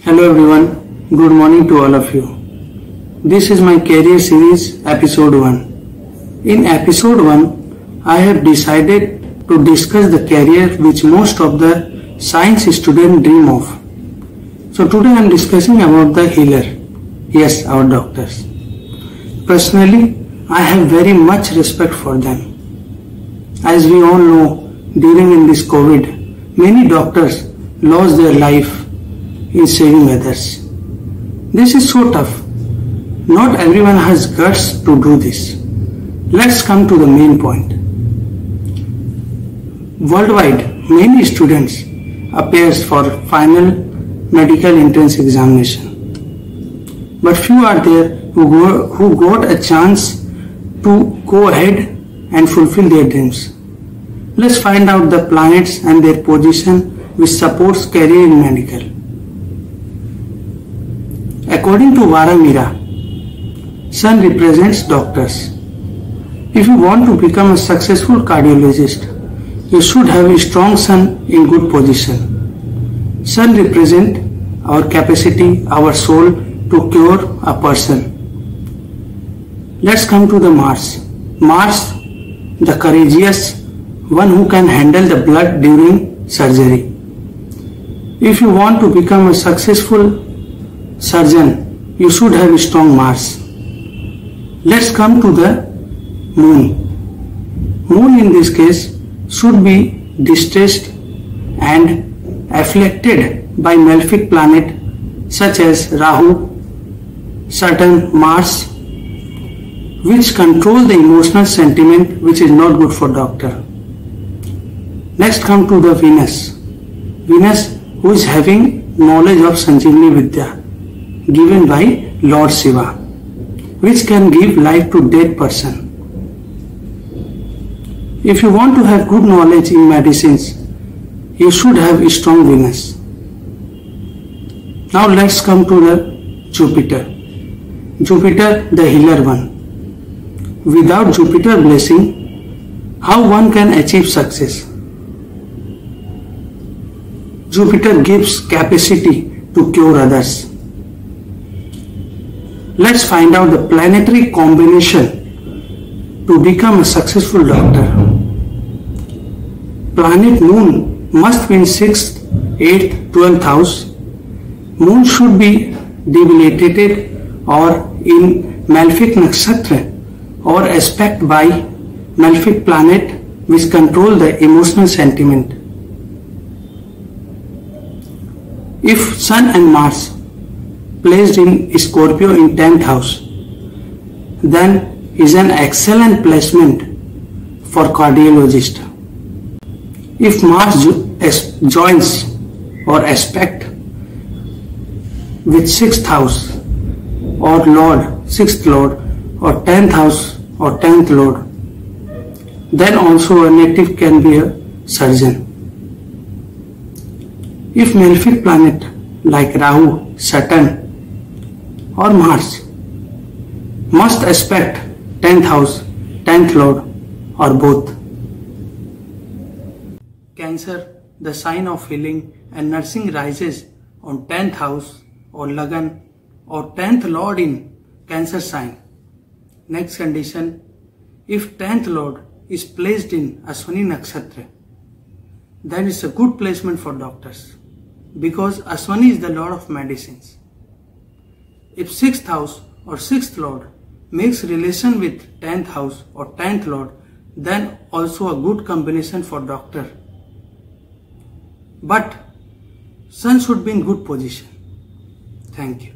Hello everyone, good morning to all of you. This is my career series episode 1. In episode 1, I have decided to discuss the career which most of the science students dream of. So today I am discussing about the healer. Yes, our doctors. Personally, I have very much respect for them. As we all know, during this COVID, many doctors lost their life in saving others. This is so tough. Not everyone has guts to do this. Let's come to the main point. Worldwide, many students appear for final medical entrance examination. But few are there who got a chance to go ahead and fulfill their dreams. Let's find out the planets and their position which supports career in medical. According to Varamira, Sun represents doctors. If you want to become a successful cardiologist, you should have a strong Sun in good position. Sun represents our capacity, our soul to cure a person. Let's come to the Mars. Mars, the courageous one who can handle the blood during surgery. If you want to become a successful surgeon, you should have a strong Mars. Let's come to the Moon. Moon in this case should be distressed and afflicted by malefic planet such as Rahu, Saturn, Mars, which control the emotional sentiment which is not good for doctor. Next come to the Venus. Venus who is having knowledge of Sanjeevani Vidya given by Lord Shiva, which can give life to dead person. If you want to have good knowledge in medicines, you should have a strong Venus. Now let's come to the Jupiter. Jupiter, the healer one. Without Jupiter blessing, how one can achieve success? Jupiter gives capacity to cure others. Let's find out the planetary combination to become a successful doctor. Planet Moon must be in 6th, 8th, 12th house. Moon should be debilitated or in malefic nakshatra or aspect by malefic planet which control the emotional sentiment. If Sun and Mars placed in Scorpio in 10th house, then is an excellent placement for cardiologist. If Mars joins or aspect with 6th house or Lord, 6th Lord or 10th house or 10th Lord, then also a native can be a surgeon. If malefic planet like Rahu, Saturn or Mars must aspect 10th house, 10th Lord or both. Cancer, the sign of healing and nursing, rises on 10th house or Lagan or 10th Lord in Cancer sign. Next condition, if 10th Lord is placed in Ashwini Nakshatra, then it's a good placement for doctors because Ashwini is the Lord of medicines. If 6th house or 6th Lord makes relation with 10th house or 10th Lord, then also a good combination for doctor. But Sun should be in good position. Thank you.